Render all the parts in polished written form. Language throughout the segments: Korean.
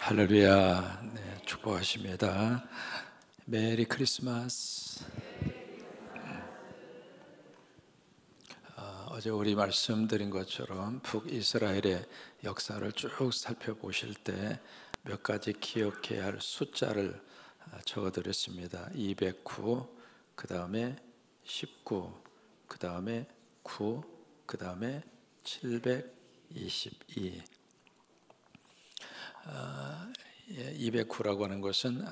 할렐루야. 네, 축복하십니다. 메리 크리스마스. 어제 우리 말씀드린 것처럼 북이스라엘의 역사를 쭉 살펴보실 때 몇 가지 기억해야 할 숫자를 적어드렸습니다. 209, 그 다음에 19, 그 다음에 9, 그 다음에 722. 209라고 하는 것은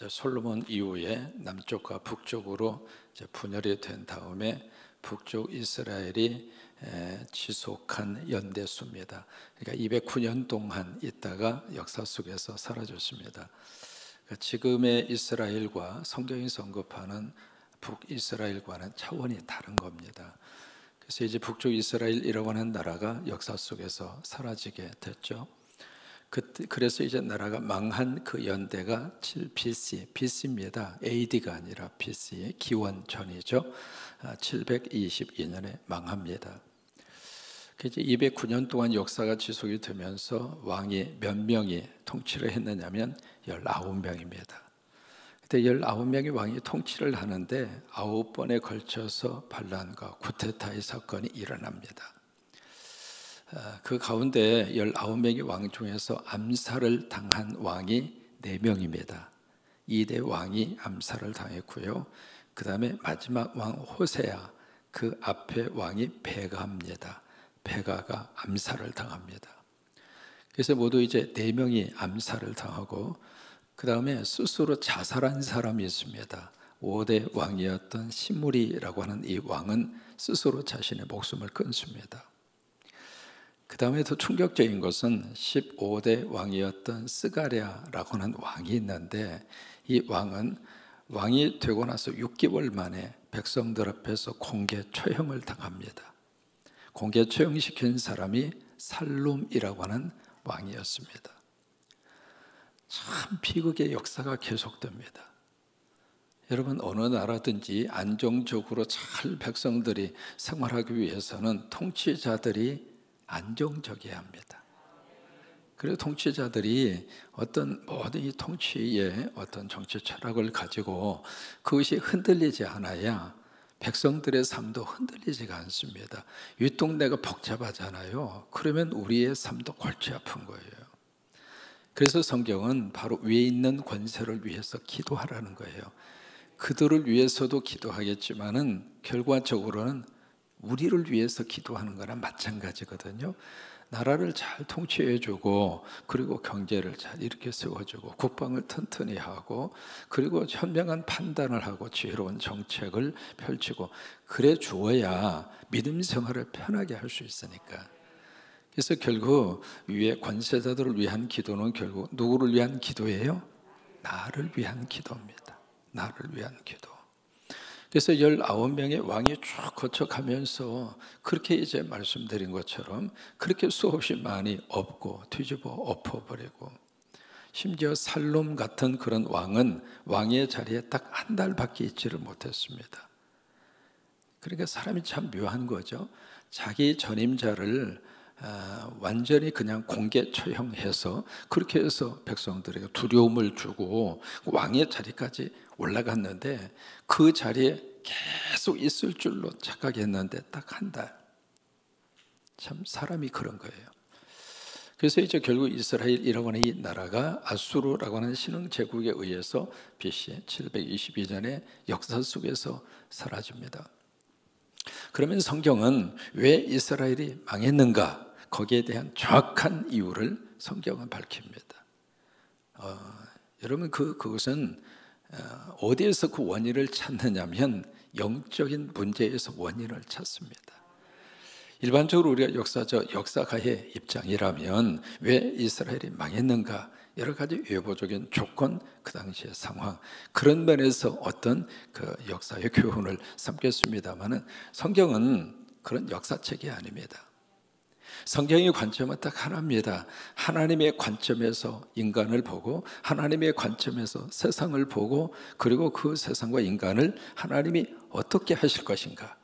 솔로몬 이후에 남쪽과 북쪽으로 분열이 된 다음에 북쪽 이스라엘이 지속한 연대수입니다. 그러니까 209년 동안 있다가 역사 속에서 사라졌습니다. 그러니까 지금의 이스라엘과 성경이 언급하는 북이스라엘과는 차원이 다른 겁니다. 그래서 이제 북쪽 이스라엘이라고 하는 나라가 역사 속에서 사라지게 됐죠. 그래서 이제 나라가 망한 그 연대가 7BC, BC입니다. AD가 아니라 BC의 기원 전이죠. 722년에 망합니다. 이제 209년 동안 역사가 지속이 되면서 왕이 몇 명이 통치를 했느냐면 19명입니다. 그때 19명의 왕이 통치를 하는데 9번에 걸쳐서 반란과 쿠데타의 사건이 일어납니다. 그 가운데 19명의 왕 중에서 암살을 당한 왕이 4명입니다. 2대 왕이 암살을 당했고요. 그 다음에 마지막 왕 호세아, 그 앞에 왕이 베가입니다. 베가가 암살을 당합니다. 그래서 모두 이제 4명이 암살을 당하고 그 다음에 스스로 자살한 사람이 있습니다. 5대 왕이었던 시므리라고 하는 이 왕은 스스로 자신의 목숨을 끊습니다. 그 다음에 더 충격적인 것은 15대 왕이었던 스가랴라고 하는 왕이 있는데 이 왕은 왕이 되고 나서 6개월 만에 백성들 앞에서 공개 처형을 당합니다. 공개 처형시킨 사람이 살룸이라고 하는 왕이었습니다. 참 비극의 역사가 계속됩니다. 여러분, 어느 나라든지 안정적으로 잘 백성들이 생활하기 위해서는 통치자들이 안정적이어야 합니다. 그리고 통치자들이 어떤 모든 이 통치의 어떤 정치 철학을 가지고 그것이 흔들리지 않아야 백성들의 삶도 흔들리지가 않습니다. 윗동네가 복잡하잖아요. 그러면 우리의 삶도 골치 아픈 거예요. 그래서 성경은 바로 위에 있는 권세를 위해서 기도하라는 거예요. 그들을 위해서도 기도하겠지만은 결과적으로는 우리를 위해서 기도하는 거랑 마찬가지거든요. 나라를 잘 통치해주고 그리고 경제를 잘 이렇게 세워주고 국방을 튼튼히 하고 그리고 현명한 판단을 하고 지혜로운 정책을 펼치고 그래 주어야 믿음 생활을 편하게 할 수 있으니까. 그래서 결국 위에 권세자들을 위한 기도는 결국 누구를 위한 기도예요? 나를 위한 기도입니다. 나를 위한 기도. 그래서 19명의 왕이 쭉 거쳐가면서 그렇게 이제 말씀드린 것처럼 그렇게 수없이 많이 엎고 뒤집어 엎어버리고 심지어 살룸 같은 그런 왕은 왕의 자리에 딱 한 달밖에 있지를 못했습니다. 그러니까 사람이 참 묘한 거죠. 자기 전임자를 완전히 그냥 공개 처형해서 그렇게 해서 백성들에게 두려움을 주고 왕의 자리까지 올라갔는데 그 자리에 계속 있을 줄로 착각했는데 딱 한 달. 참 사람이 그런 거예요. 그래서 이제 결국 이스라엘이라고 하는 이 나라가 아수르라고 하는 신흥 제국에 의해서 BC 722년에 역사 속에서 사라집니다. 그러면 성경은 왜 이스라엘이 망했는가? 거기에 대한 정확한 이유를 성경은 밝힙니다. 여러분 그것은 어디에서 그 원인을 찾느냐면 영적인 문제에서 원인을 찾습니다. 일반적으로 우리가 역사가의 입장이라면 왜 이스라엘이 망했는가? 여러 가지 외부적인 조건, 그 당시의 상황 그런 면에서 어떤 그 역사의 교훈을 삼겠습니다만은 성경은 그런 역사책이 아닙니다. 성경의 관점은 딱 하나입니다. 하나님의 관점에서 인간을 보고 하나님의 관점에서 세상을 보고 그리고 그 세상과 인간을 하나님이 어떻게 하실 것인가.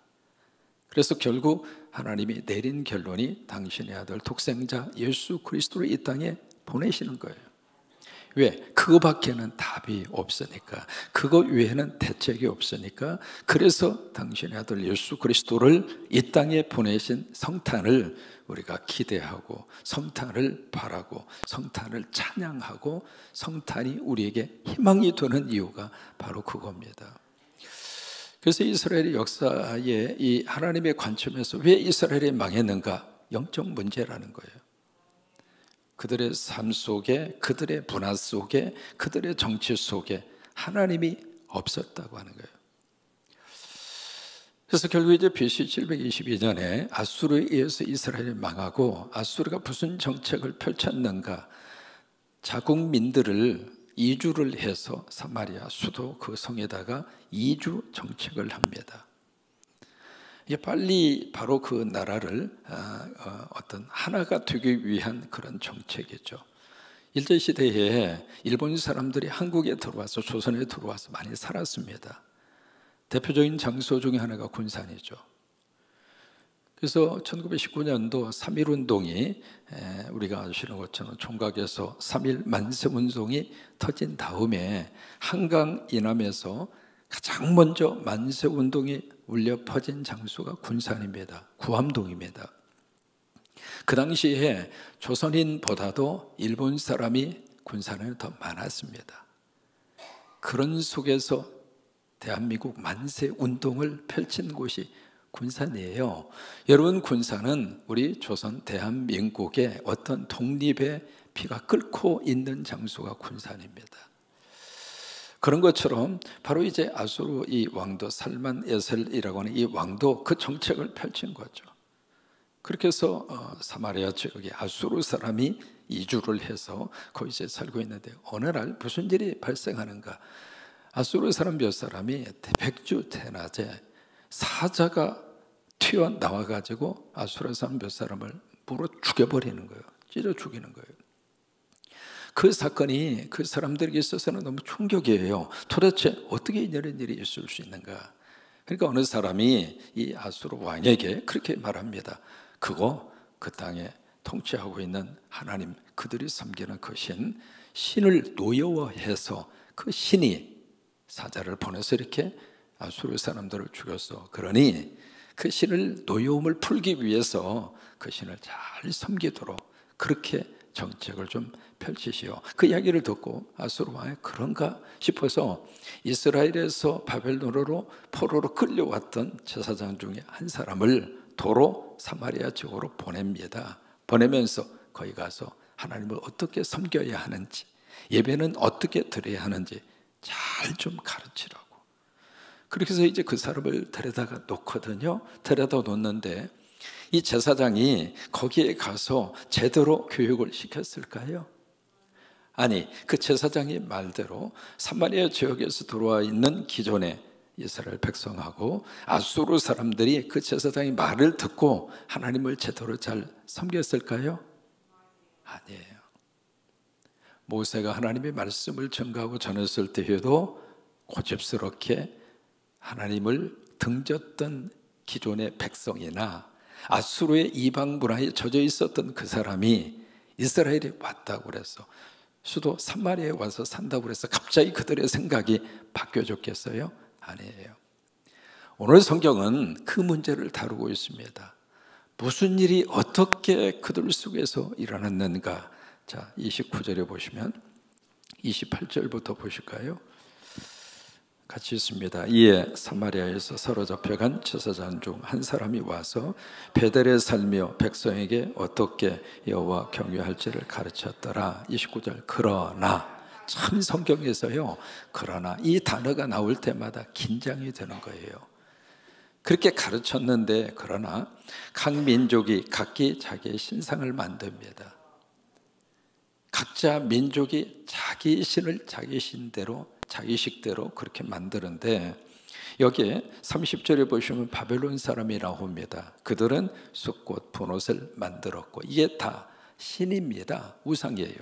그래서 결국 하나님이 내린 결론이 당신의 아들 독생자 예수 그리스도를 이 땅에 보내시는 거예요. 왜? 그거밖에는 답이 없으니까. 그거 외에는 대책이 없으니까. 그래서 당신의 아들 예수 그리스도를 이 땅에 보내신 성탄을 우리가 기대하고, 성탄을 바라고, 성탄을 찬양하고, 성탄이 우리에게 희망이 되는 이유가 바로 그겁니다. 그래서 이스라엘의 역사에 이 하나님의 관점에서 왜 이스라엘이 망했는가? 영적 문제라는 거예요. 그들의 삶 속에, 그들의 문화 속에, 그들의 정치 속에 하나님이 없었다고 하는 거예요. 그래서 결국 이제 BC 722년에 아수르에 의해서 이스라엘이 망하고, 아수르가 무슨 정책을 펼쳤는가? 자국민들을 이주를 해서 사마리아 수도 그 성에다가 이주 정책을 합니다. 이게 빨리 바로 그 나라를 어떤 하나가 되기 위한 그런 정책이죠. 일제시대에 일본 사람들이 한국에 들어와서, 조선에 들어와서 많이 살았습니다. 대표적인 장소 중에 하나가 군산이죠. 그래서 1919년도 3.1운동이, 우리가 아시는 것처럼 총각에서 3.1 만세운동이 터진 다음에 한강 이남에서 가장 먼저 만세운동이 울려 퍼진 장소가 군산입니다. 구암동입니다. 그 당시에 조선인보다도 일본 사람이 군산에 더 많았습니다. 그런 속에서 대한민국 만세운동을 펼친 곳이 군산이에요. 여러분, 군산은 우리 조선 대한민국의 어떤 독립의 피가 끓고 있는 장소가 군산입니다. 그런 것처럼 바로 이제 아수르 이 왕도 살만 에셀이라고 하는 이 왕도 그 정책을 펼친 거죠. 그렇게 해서 사마리아 지역에 아수르 사람이 이주를 해서 거기서 살고 있는데, 어느 날 무슨 일이 발생하는가? 아수르 사람 몇 사람이 백주 대낮에 사자가 튀어나와가지고 아수르 사람 몇 사람을 물어 죽여버리는 거예요. 찢어 죽이는 거예요. 그 사건이 그 사람들에게 있어서는 너무 충격이에요. 도대체 어떻게 이런 일이 있을 수 있는가? 그러니까 어느 사람이 이 아수르 왕에게 그렇게 말합니다. 그거 그 땅에 통치하고 있는 하나님, 그들이 섬기는 그 신을 노여워해서 그 신이 사자를 보내서 이렇게 아수르 사람들을 죽였어. 그러니 그 신을 노여움을 풀기 위해서 그 신을 잘 섬기도록 그렇게 정책을 좀 펼치시오. 그 이야기를 듣고 아수르 왕이 그런가 싶어서 이스라엘에서 바벨론으로 포로로 끌려왔던 제사장 중에 한 사람을 도로 사마리아 지역으로 보냅니다. 보내면서 거기 가서 하나님을 어떻게 섬겨야 하는지, 예배는 어떻게 드려야 하는지 잘 좀 가르치라고. 그렇게 해서 이제 그 사람을 데려다가 놓거든요. 데려다 놓는데 이 제사장이 거기에 가서 제대로 교육을 시켰을까요? 아니, 그 제사장이 말대로 사마리아 지역에서 들어와 있는 기존의 이스라엘 백성하고 아수르 사람들이 그 제사장의 말을 듣고 하나님을 제대로 잘 섬겼을까요? 아니에요. 모세가 하나님의 말씀을 전가하고 전했을 때에도 고집스럽게 하나님을 등졌던 기존의 백성이나 아수르의 이방 문화에 젖어 있었던 그 사람이 이스라엘에 왔다고 그래서 수도 사마리아에 와서 산다고 그래서 갑자기 그들의 생각이 바뀌어졌겠어요? 아니에요. 오늘 성경은 그 문제를 다루고 있습니다. 무슨 일이 어떻게 그들 속에서 일어났는가? 자, 29절에 보시면 28절부터 보실까요? 같이 있습니다. 이에 사마리아에서 사로잡혀간 제사장 중 한 사람이 와서 베델에 살며 백성에게 어떻게 여호와 경외할지를 가르쳤더라. 29절. 그러나, 참 성경에서요, 그러나 이 단어가 나올 때마다 긴장이 되는 거예요. 그렇게 가르쳤는데, 그러나 각 민족이 각기 자기의 신상을 만듭니다. 각자 민족이 자기 신을 자기 신대로, 자기 식대로 그렇게 만드는데, 여기에 30절에 보시면 바벨론 사람이 나옵니다. 그들은 숫꽃, 분옷을 만들었고, 이게 다 신입니다. 우상이에요.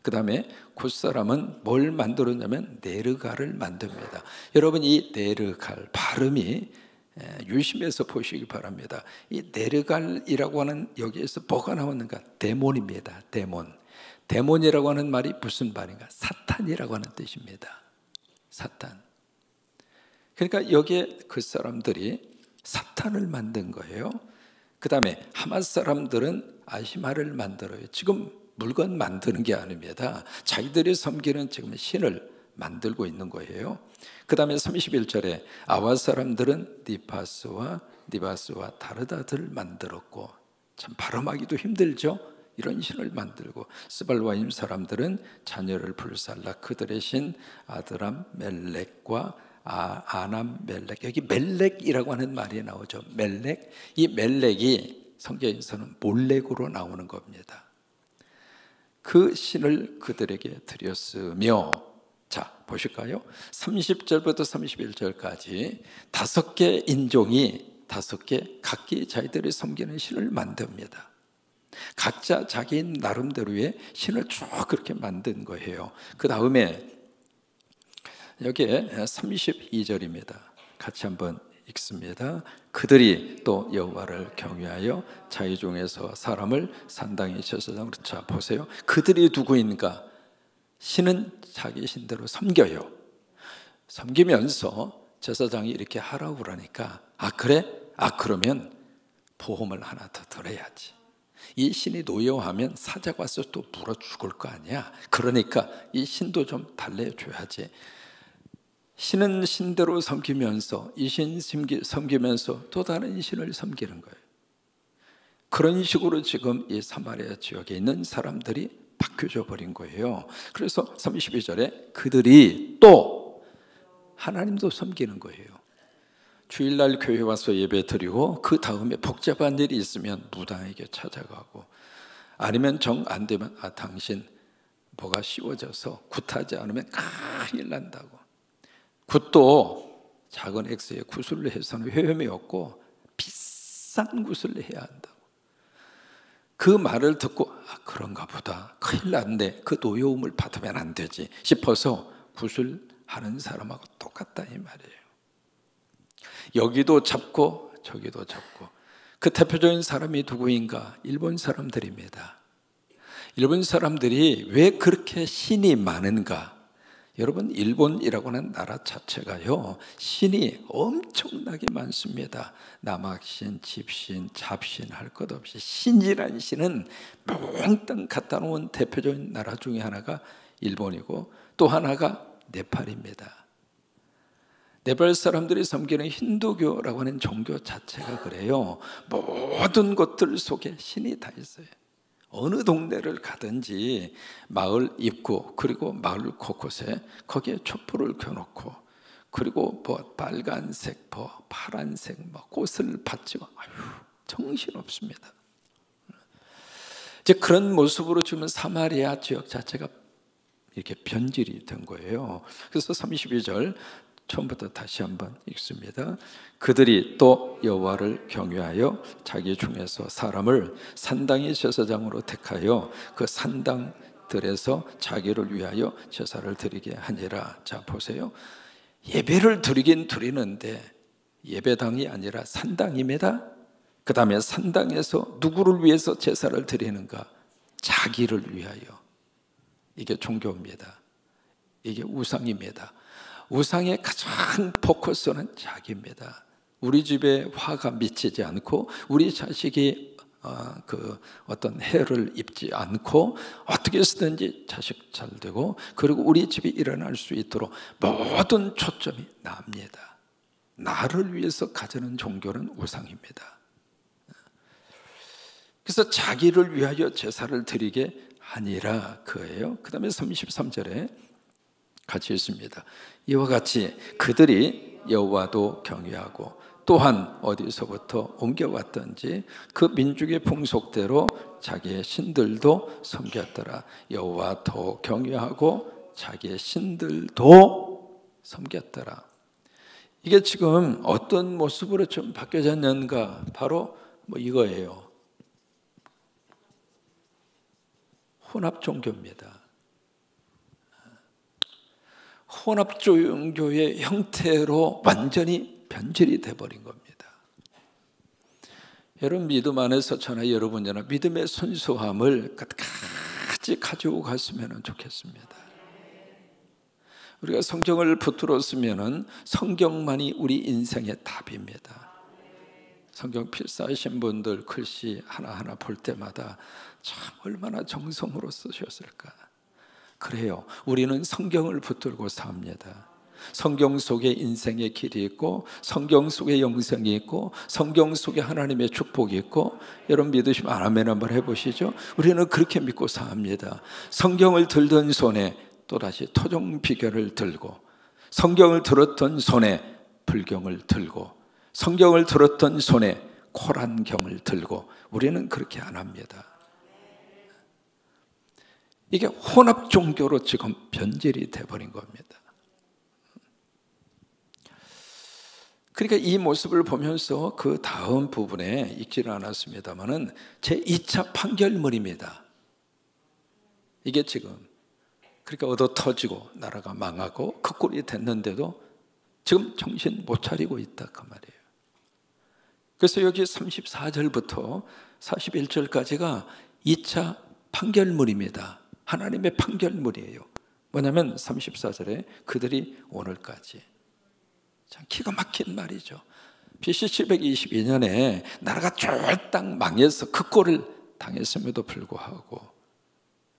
그 다음에 굿사람은 뭘 만들었냐면 네르갈을 만듭니다. 여러분, 이 네르갈 발음이 유심해서 보시기 바랍니다. 이 네르갈이라고 하는 여기에서 뭐가 나오는가? 데몬입니다. 데몬. 데몬이라고 하는 말이 무슨 말인가? 사탄이라고 하는 뜻입니다. 사탄. 그러니까 여기에 그 사람들이 사탄을 만든 거예요. 그 다음에 하맛 사람들은 아시마를 만들어요. 지금 물건 만드는 게 아닙니다. 자기들이 섬기는 지금 신을 만들고 있는 거예요. 그 다음에 31절에 아와 사람들은 니바스와 다르다들을 만들었고, 참 발음하기도 힘들죠. 이런 신을 만들고, 스발와임 사람들은 자녀를 불살라 그들의 신 아드람 멜렉과 아남 멜렉, 여기 멜렉이라고 하는 말이 나오죠. 멜렉, 이 멜렉이 성경에서는 몰렉으로 나오는 겁니다. 그 신을 그들에게 드렸으며, 자 보실까요? 30절부터 31절까지 5개 인종이 5개 각기 자기들이 섬기는 신을 만듭니다. 각자 자기 나름대로의 신을 쭉 그렇게 만든 거예요. 그 다음에 여기에 32절입니다. 같이 한번 읽습니다. 그들이 또 여호와를 경외하여 자기 중에서 사람을 산당의 제사장으로. 자 보세요. 그들이 누구인가? 신은 자기 신대로 섬겨요. 섬기면서 제사장이 이렇게 하라고 그러니까, 아 그래? 아 그러면 보험을 하나 더 들어야지. 이 신이 노여하면 사자가 와서 또 물어 죽을 거 아니야. 그러니까 이 신도 좀 달래줘야지. 신은 신대로 섬기면서 이 신 섬기면서 또 다른 신을 섬기는 거예요. 그런 식으로 지금 이 사마리아 지역에 있는 사람들이 바뀌어져 버린 거예요. 그래서 32절에 그들이 또 하나님도 섬기는 거예요. 주일날 교회 와서 예배 드리고 그 다음에 복잡한 일이 있으면 무당에게 찾아가고, 아니면 정 안 되면 아 당신 뭐가 씌워져서 굿하지 않으면 큰일 난다고. 굿도 작은 X의 굿을 해서는 효험이 없고 비싼 굿을 해야 한다고. 그 말을 듣고 아 그런가 보다, 큰일 났네, 그 노여움을 받으면 안 되지 싶어서 굿을 하는 사람하고 똑같다 이 말이에요. 여기도 잡고 저기도 잡고. 그 대표적인 사람이 누구인가? 일본 사람들입니다. 일본 사람들이 왜 그렇게 신이 많은가? 여러분, 일본이라고 하는 나라 자체가요, 신이 엄청나게 많습니다. 남학신, 집신, 잡신 할 것 없이 신이라는 신은 몽땅 갖다 놓은 대표적인 나라 중에 하나가 일본이고, 또 하나가 네팔입니다. 네팔 사람들이 섬기는 힌두교라고 하는 종교 자체가 그래요. 모든 것들 속에 신이 다 있어요. 어느 동네를 가든지 마을 입구 그리고 마을 곳곳에 거기에 촛불을 켜놓고, 그리고 뭐 빨간색, 뭐 파란색 뭐 꽃을 받치고, 아유 정신없습니다. 이제 그런 모습으로 지금 사마리아 지역 자체가 이렇게 변질이 된 거예요. 그래서 32절 처음부터 다시 한번 읽습니다. 그들이 또 여호와를 경외하여 자기 중에서 사람을 산당의 제사장으로 택하여 그 산당들에서 자기를 위하여 제사를 드리게 하니라. 자 보세요. 예배를 드리긴 드리는데 예배당이 아니라 산당입니다. 그 다음에 산당에서 누구를 위해서 제사를 드리는가? 자기를 위하여. 이게 종교입니다. 이게 우상입니다. 우상의 가장 포커스는 자기입니다. 우리 집에 화가 미치지 않고, 우리 자식이 어떤 해를 입지 않고, 어떻게 해서든지 자식 잘 되고, 그리고 우리 집이 일어날 수 있도록 모든 초점이 나입니다. 나를 위해서 가지는 종교는 우상입니다. 그래서 자기를 위하여 제사를 드리게 하니라 그예요. 그 다음에 33절에 같이 있습니다. 이와 같이 그들이 여호와도 경외하고 또한 어디서부터 옮겨왔던지 그 민족의 풍속대로 자기의 신들도 섬겼더라. 여호와도 경외하고 자기의 신들도 섬겼더라. 이게 지금 어떤 모습으로 좀 바뀌어졌는가? 바로 뭐 이거예요. 혼합 종교입니다. 혼합 종교의 형태로 완전히 변질이 되어버린 겁니다. 여러분, 믿음 안에서 저나 여러분이나 믿음의 순수함을 끝까지 끝까지 가지고 갔으면 좋겠습니다. 우리가 성경을 붙들었으면 성경만이 우리 인생의 답입니다. 성경 필사하신 분들 글씨 하나하나 볼 때마다 참 얼마나 정성으로 쓰셨을까. 그래요, 우리는 성경을 붙들고 삽니다. 성경 속에 인생의 길이 있고, 성경 속에 영생이 있고, 성경 속에 하나님의 축복이 있고. 여러분 믿으시면 아멘 한번 해보시죠. 우리는 그렇게 믿고 삽니다. 성경을 들던 손에 또다시 토종비결을 들고, 성경을 들었던 손에 불경을 들고, 성경을 들었던 손에 코란경을 들고, 우리는 그렇게 안 합니다. 이게 혼합 종교로 지금 변질이 돼버린 겁니다. 그러니까 이 모습을 보면서 그 다음 부분에 읽지는 않았습니다만은 제2차 판결문입니다. 이게 지금 그러니까 얻어 터지고 나라가 망하고 그 꼴이 됐는데도 지금 정신 못 차리고 있다 그 말이에요. 그래서 여기 34절부터 41절까지가 2차 판결문입니다. 하나님의 판결문이에요. 뭐냐면 34절에 그들이 오늘까지, 참 기가 막힌 말이죠. BC 722년에 나라가 쫄딱 망해서 그 꼴을 당했음에도 불구하고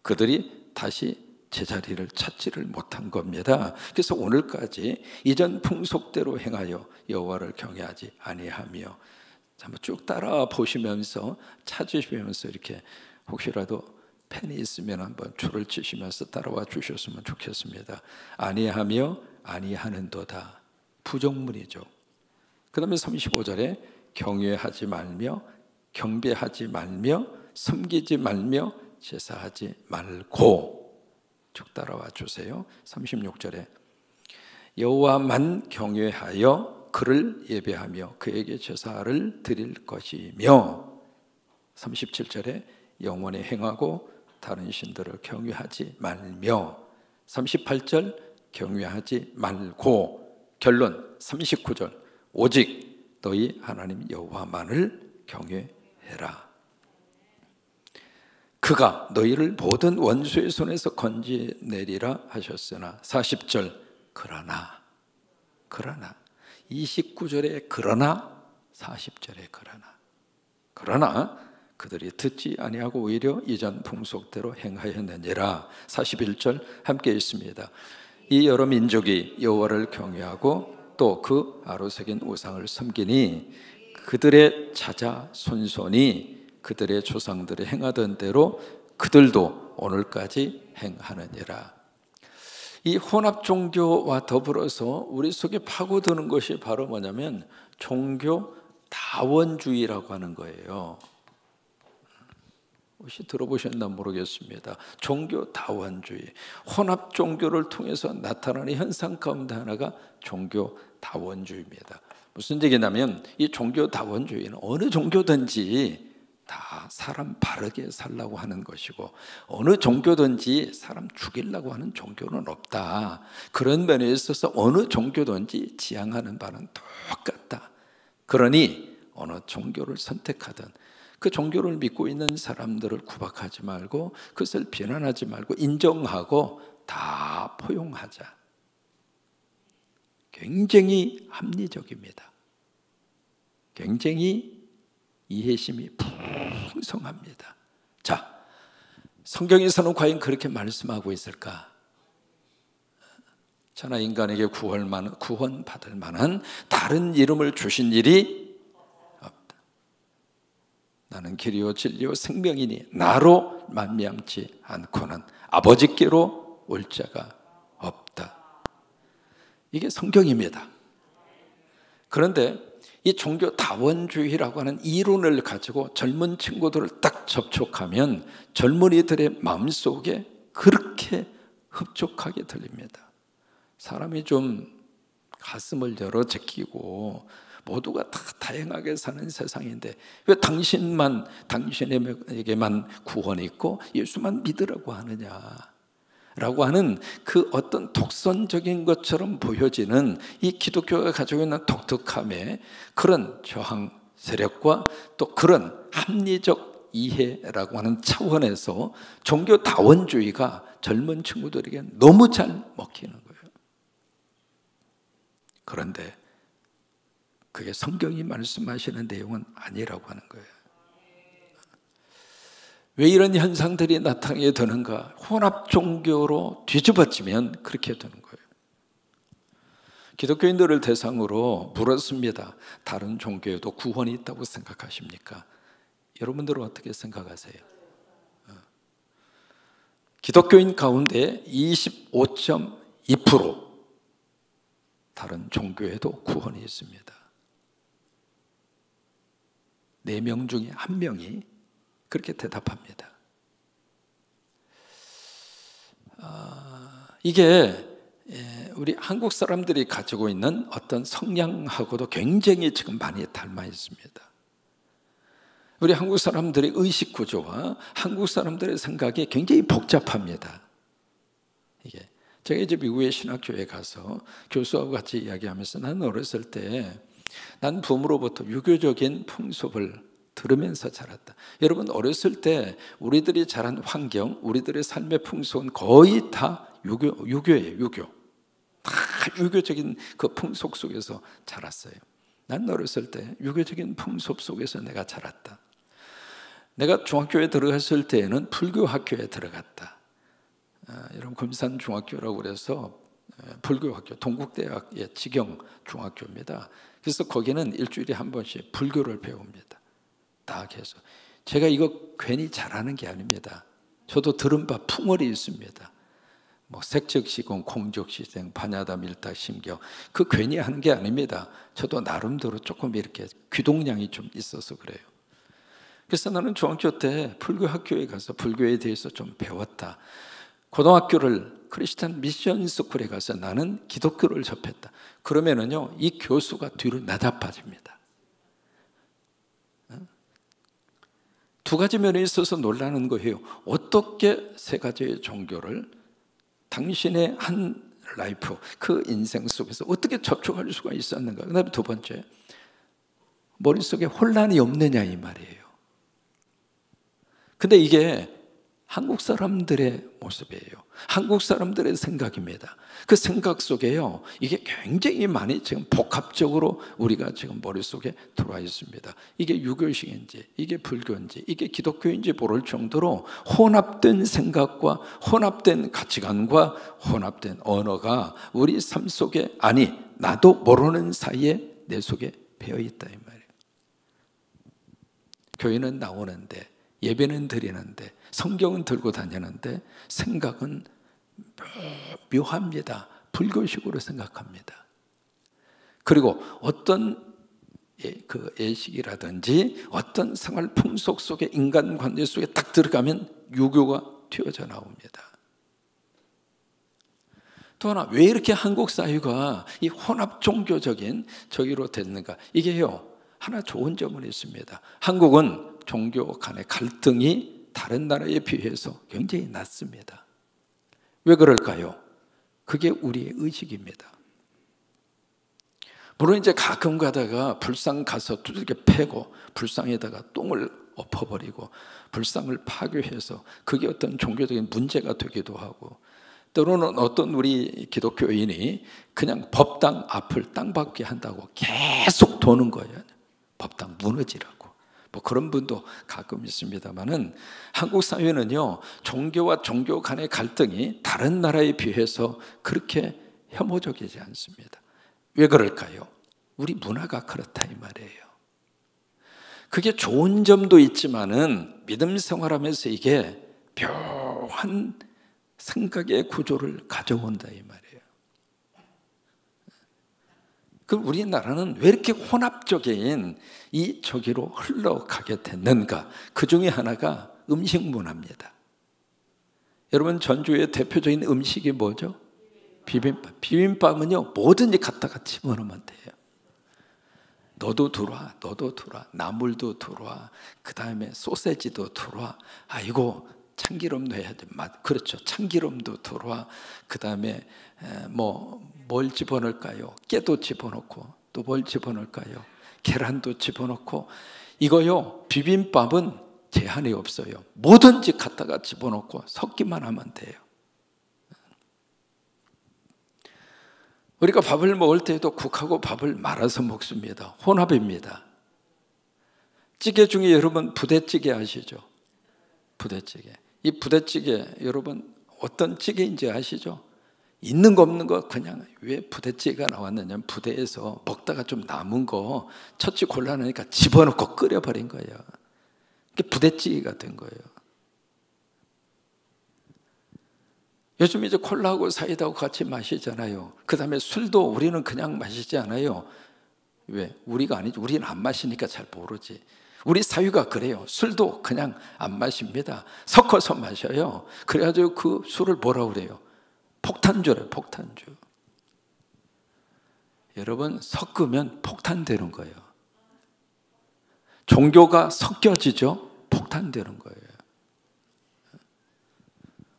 그들이 다시 제자리를 찾지를 못한 겁니다. 그래서 오늘까지 이전 풍속대로 행하여 여호와를 경외하지 아니하며, 한번 쭉 따라 보시면서 찾으시면서 이렇게 혹시라도 펜이 있으면 한번 줄을 치시면서 따라와 주셨으면 좋겠습니다. 아니하며 아니하는도다, 부정문이죠. 그 다음에 35절에 경외하지 말며 경배하지 말며 섬기지 말며 제사하지 말고, 쭉 따라와 주세요. 36절에 여호와만 경외하여 그를 예배하며 그에게 제사를 드릴 것이며, 37절에 영원히 행하고 다른 신들을 경외하지 말며, 38절 경외하지 말고, 결론 39절 오직 너희 하나님 여호와만을 경외해라. 그가 너희를 모든 원수의 손에서 건지내리라 하셨으나, 40절 그러나 29절에 그러나, 40절에 그러나 그들이 듣지 아니하고 오히려 이전 풍속대로 행하였느니라. 41절 함께 있습니다. 이 여러 민족이 여호와를 경외하고 또 그 아로새긴 우상을 섬기니 그들의 자자 손손이 그들의 조상들이 행하던 대로 그들도 오늘까지 행하느니라. 이 혼합 종교와 더불어서 우리 속에 파고드는 것이 바로 뭐냐면 종교 다원주의라고 하는 거예요. 혹시 들어보셨나 모르겠습니다. 종교 다원주의, 혼합 종교를 통해서 나타나는 현상 가운데 하나가 종교 다원주의입니다. 무슨 얘기냐면 이 종교 다원주의는 어느 종교든지 다 사람 바르게 살라고 하는 것이고, 어느 종교든지 사람 죽이려고 하는 종교는 없다. 그런 면에 있어서 어느 종교든지 지향하는 바는 똑같다. 그러니 어느 종교를 선택하든 그 종교를 믿고 있는 사람들을 구박하지 말고 그것을 비난하지 말고 인정하고 다 포용하자. 굉장히 합리적입니다. 굉장히 이해심이 풍성합니다. 자, 성경에서는 과연 그렇게 말씀하고 있을까? 천하 인간에게 구원받을 만한 다른 이름을 주신 일이 없다. 나는 길이요 진리요 생명이니 나로 말미암지 않고는 아버지께로 올 자가 없다. 이게 성경입니다. 그런데 이 종교 다원주의라고 하는 이론을 가지고 젊은 친구들을 딱 접촉하면 젊은이들의 마음속에 그렇게 흡족하게 들립니다. 사람이 좀 가슴을 열어 제끼고 모두가 다 다양하게 사는 세상인데 왜 당신에게만 구원이 있고 예수만 믿으라고 하느냐 라고 하는 그 어떤 독선적인 것처럼 보여지는 이 기독교가 가지고 있는 독특함에 그런 저항 세력과 또 그런 합리적 이해라고 하는 차원에서 종교다원주의가 젊은 친구들에게 너무 잘 먹히는 거예요. 그런데 그게 성경이 말씀하시는 내용은 아니라고 하는 거예요. 왜 이런 현상들이 나타나게 되는가? 혼합 종교로 뒤집어지면 그렇게 되는 거예요. 기독교인들을 대상으로 물었습니다. 다른 종교에도 구원이 있다고 생각하십니까? 여러분들은 어떻게 생각하세요? 기독교인 가운데 25.2% 다른 종교에도 구원이 있습니다. 4명 중에 1명이 그렇게 대답합니다. 이게 우리 한국 사람들이 가지고 있는 어떤 성향하고도 굉장히 지금 많이 닮아 있습니다. 우리 한국 사람들의 의식 구조와 한국 사람들의 생각이 굉장히 복잡합니다. 이게 제가 이제 미국의 신학교에 가서 교수하고 같이 이야기하면서 나는 어렸을 때 난 부모로부터 유교적인 풍습을 들으면서 자랐다. 여러분 어렸을 때 우리들이 자란 환경, 우리들의 삶의 풍속은 거의 다 유교예요. 유교. 다 유교적인 그 풍속 속에서 자랐어요. 난 어렸을 때 유교적인 풍습 속에서 내가 자랐다. 내가 중학교에 들어갔을 때에는 불교 학교에 들어갔다. 여러분 금산 중학교라고 그래서 불교 학교, 동국대학의 직영 중학교입니다. 그래서 거기는 일주일에 한 번씩 불교를 배웁니다. 딱 해서 제가 이거 괜히 잘하는 게 아닙니다. 저도 들은 바 풍월이 있습니다. 뭐 색적시공, 공적시생, 반야다, 밀탁, 심경 그 괜히 하는 게 아닙니다. 저도 나름대로 조금 이렇게 귀동량이 좀 있어서 그래요. 그래서 나는 중학교 때 불교 학교에 가서 불교에 대해서 좀 배웠다. 고등학교를 크리스찬 미션 스쿨에 가서 나는 기독교를 접했다. 그러면은요, 이 교수가 뒤로 나자빠집니다. 두 가지 면에 있어서 놀라는 거예요. 어떻게 세 가지의 종교를 당신의 한 라이프, 그 인생 속에서 어떻게 접촉할 수가 있었는가? 그 다음에 두 번째, 머릿속에 혼란이 없느냐 이 말이에요. 근데 이게 한국 사람들의 모습이에요. 한국 사람들의 생각입니다. 그 생각 속에요, 이게 굉장히 많이 지금 복합적으로 우리가 지금 머릿속에 들어와 있습니다. 이게 유교식인지, 이게 불교인지, 이게 기독교인지 모를 정도로 혼합된 생각과 혼합된 가치관과 혼합된 언어가 우리 삶 속에, 아니 나도 모르는 사이에 내 속에 배어 있다 이 말이에요. 교회는 나오는데, 예배는 드리는데, 성경은 들고 다니는데 생각은 묘합니다. 불교식으로 생각합니다. 그리고 어떤 그 예식이라든지 어떤 생활 풍속 속에, 인간관계 속에 딱 들어가면 유교가 튀어져 나옵니다. 또 하나, 왜 이렇게 한국 사회가 이 혼합 종교적인 저기로 됐는가? 이게요, 하나 좋은 점은 있습니다. 한국은 종교 간의 갈등이 다른 나라에 비해서 굉장히 낮습니다. 왜 그럴까요? 그게 우리의 의식입니다. 물론 이제 가끔 가다가 불상 가서 두들겨 패고 불상에다가 똥을 엎어버리고 불상을 파괴해서 그게 어떤 종교적인 문제가 되기도 하고, 때로는 어떤 우리 기독교인이 그냥 법당 앞을 땅밟게 한다고 계속 도는 거예요. 법당 무너지라고. 뭐 그런 분도 가끔 있습니다만은, 한국 사회는요, 종교와 종교 간의 갈등이 다른 나라에 비해서 그렇게 혐오적이지 않습니다. 왜 그럴까요? 우리 문화가 그렇다 이 말이에요. 그게 좋은 점도 있지만은 믿음 생활하면서 이게 묘한 생각의 구조를 가져온다 이 말이에요. 그 우리나라는 왜 이렇게 혼합적인 이 저기로 흘러가게 됐는가? 그 중에 하나가 음식 문화입니다. 여러분, 전주의 대표적인 음식이 뭐죠? 비빔밥. 비빔밥은요, 뭐든지 갖다가 집어넣으면 돼요. 너도 들어와, 너도 들어와, 나물도 들어와, 그 다음에 소세지도 들어와. 아이고, 참기름 넣어야지. 그렇죠. 참기름도 들어와. 그 다음에 뭘 집어넣을까요? 깨도 집어넣고, 또 뭘 집어넣을까요? 계란도 집어넣고. 이거요, 비빔밥은 제한이 없어요. 뭐든지 갖다가 집어넣고 섞기만 하면 돼요. 우리가 밥을 먹을 때에도 국하고 밥을 말아서 먹습니다. 혼합입니다. 찌개 중에 여러분 부대찌개 아시죠? 부대찌개. 이 부대찌개 여러분 어떤 찌개인지 아시죠? 있는 거 없는 거 그냥 왜 부대찌개가 나왔느냐, 부대에서 먹다가 좀 남은 거 처치 곤란하니까 집어넣고 끓여버린 거예요. 그게 부대찌개가 된 거예요. 요즘 이제 콜라하고 사이다하고 같이 마시잖아요. 그 다음에 술도 우리는 그냥 마시지 않아요. 왜? 우리가 아니지. 우리는 안 마시니까 잘 모르지. 우리 사유가 그래요. 술도 그냥 안 마십니다. 섞어서 마셔요. 그래가지고 그 술을 뭐라고 그래요? 폭탄주래요. 폭탄주. 여러분, 섞으면 폭탄되는 거예요. 종교가 섞여지죠? 폭탄되는 거예요.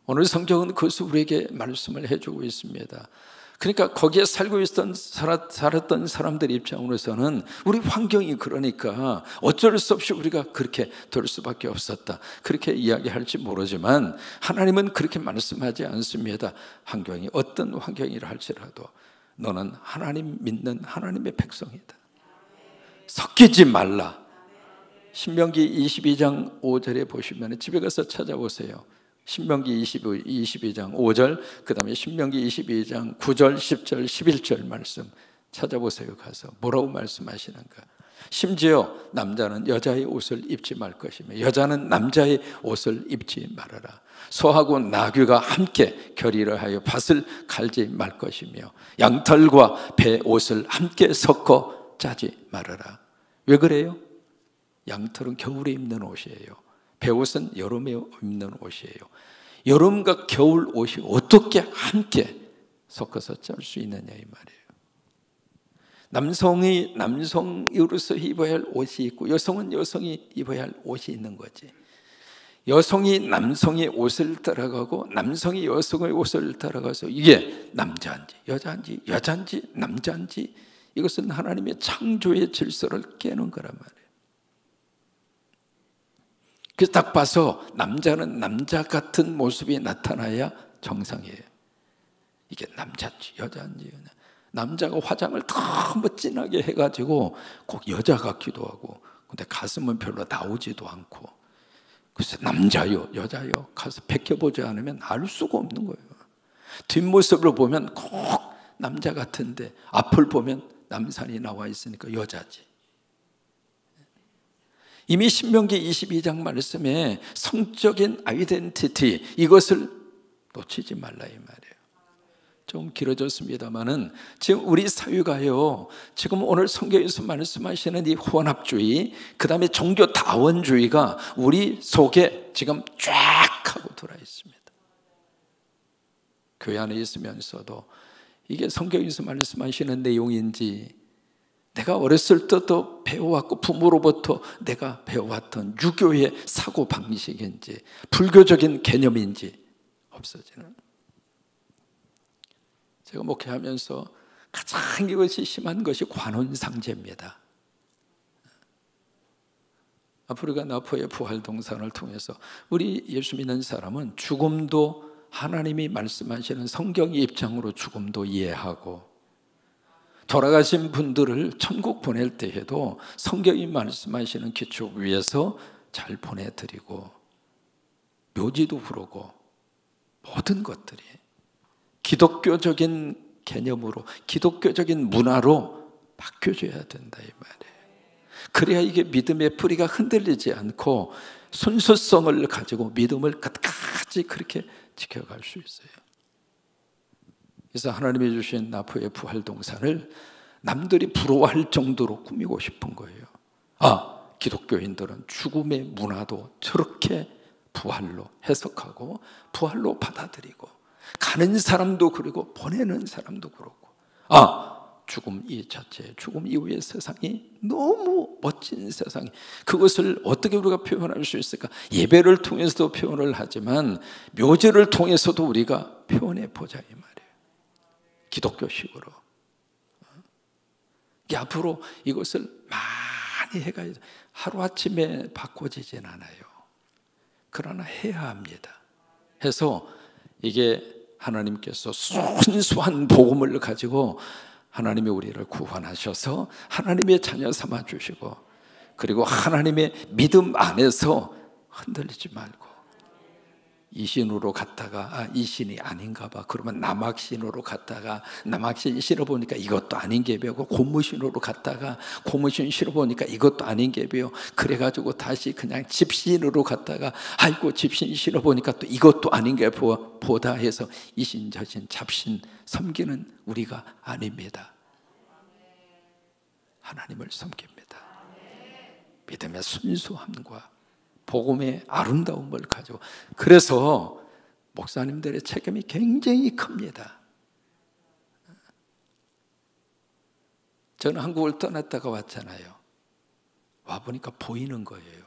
오늘 성경은 그것을 우리에게 말씀을 해주고 있습니다. 그러니까 거기에 살고 살았던 사람들 입장으로서는 우리 환경이 그러니까 어쩔 수 없이 우리가 그렇게 될 수밖에 없었다, 그렇게 이야기할지 모르지만 하나님은 그렇게 말씀하지 않습니다. 환경이 어떤 환경이라 할지라도 너는 하나님 믿는 하나님의 백성이다. 섞이지 말라. 신명기 22장 5절에 보시면, 집에 가서 찾아보세요. 신명기 22장 5절, 그 다음에 신명기 22장 9절, 10절, 11절 말씀 찾아보세요. 가서 뭐라고 말씀하시는가. 심지어 남자는 여자의 옷을 입지 말 것이며 여자는 남자의 옷을 입지 말아라. 소하고 나귀가 함께 결의를 하여 밭을 갈지 말 것이며 양털과 배 옷을 함께 섞어 짜지 말아라. 왜 그래요? 양털은 겨울에 입는 옷이에요. 배옷은 여름에 입는 옷이에요. 여름과 겨울 옷이 어떻게 함께 섞어서 짤 수 있느냐 이 말이에요. 남성이 남성으로서 입어야 할 옷이 있고 여성은 여성이 입어야 할 옷이 있는 거지. 여성이 남성의 옷을 따라가고 남성이 여성의 옷을 따라가서 이게 남자인지 여자인지 여자인지 남자인지, 이것은 하나님의 창조의 질서를 깨는 거란 말이에요. 그래서 딱 봐서 남자는 남자 같은 모습이 나타나야 정상이에요. 이게 남자인지 여자인지. 남자가 화장을 너무 진하게 해가지고 꼭 여자 같기도 하고, 근데 가슴은 별로 나오지도 않고, 그래서 남자요 여자요 가서 벗겨보지 않으면 알 수가 없는 거예요. 뒷모습으로 보면 꼭 남자 같은데 앞을 보면 남산이 나와 있으니까 여자지. 이미 신명기 22장 말씀에 성적인 아이덴티티, 이것을 놓치지 말라 이 말이에요. 좀 길어졌습니다만은 지금 우리 사회가요, 지금 오늘 성경에서 말씀하시는 이 혼합주의, 그 다음에 종교다원주의가 우리 속에 지금 쫙 하고 돌아 있습니다. 교회 안에 있으면서도 이게 성경에서 말씀하시는 내용인지, 내가 어렸을 때도 배워왔고 부모로부터 내가 배워왔던 유교의 사고방식인지 불교적인 개념인지 없어지는. 제가 목회하면서 가장 이것이 심한 것이 관혼상제입니다. 아프리카 나포의 부활동산을 통해서 우리 예수 믿는 사람은 죽음도 하나님이 말씀하시는 성경의 입장으로 죽음도 이해하고, 돌아가신 분들을 천국 보낼 때에도 성경이 말씀하시는 기초 위에서 잘 보내드리고, 묘지도 부르고, 모든 것들이 기독교적인 개념으로 기독교적인 문화로 바뀌어져야 된다 이 말이에요. 그래야 이게 믿음의 뿌리가 흔들리지 않고 순수성을 가지고 믿음을 끝까지 그렇게 지켜갈 수 있어요. 그래서 하나님이 주신 나포의 부활동산을 남들이 부러워할 정도로 꾸미고 싶은 거예요. 아, 기독교인들은 죽음의 문화도 저렇게 부활로 해석하고 부활로 받아들이고, 가는 사람도 그러고 보내는 사람도 그렇고, 아, 죽음 이 자체, 죽음 이후의 세상이 너무 멋진 세상이, 그것을 어떻게 우리가 표현할 수 있을까? 예배를 통해서도 표현을 하지만 묘지를 통해서도 우리가 표현해 보자 이 말이에요. 기독교식으로. 앞으로 이것을 많이 해가야 돼. 하루아침에 바꿔지진 않아요. 그러나 해야 합니다. 해서 이게 하나님께서 순수한 복음을 가지고 하나님이 우리를 구원하셔서 하나님의 자녀 삼아 주시고, 그리고 하나님의 믿음 안에서 흔들리지 말고, 이신으로 갔다가 이 신이 아닌가 봐, 그러면 남학신으로 갔다가 남학신 신어보니까 이것도 아닌 게 배우고, 고무신으로 갔다가 고무신 신어보니까 이것도 아닌 게 배워, 그래가지고 다시 그냥 집신으로 갔다가 아이고 집신 신어보니까 또 이것도 아닌 게 보다 해서 이신 저신 잡신 섬기는 우리가 아닙니다. 하나님을 섬깁니다. 믿음의 순수함과 복음의 아름다움을 가지고. 그래서 목사님들의 책임이 굉장히 큽니다. 저는 한국을 떠났다가 왔잖아요. 와보니까 보이는 거예요.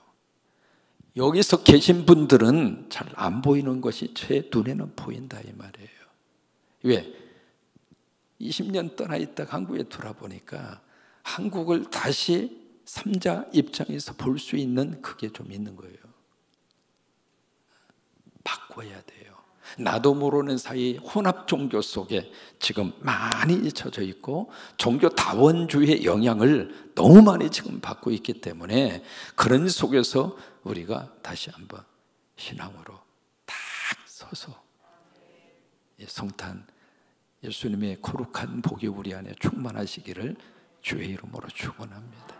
여기서 계신 분들은 잘 안 보이는 것이 제 눈에는 보인다 이 말이에요. 왜? 20년 떠나 있다가 한국에 돌아보니까 한국을 다시 삼자 입장에서 볼 수 있는 그게 좀 있는 거예요. 바꿔야 돼요. 나도 모르는 사이 혼합 종교 속에 지금 많이 잊혀져 있고, 종교 다원주의의 영향을 너무 많이 지금 받고 있기 때문에, 그런 속에서 우리가 다시 한번 신앙으로 딱 서서 성탄 예수님의 거룩한 복이 우리 안에 충만하시기를 주의 이름으로 축원합니다.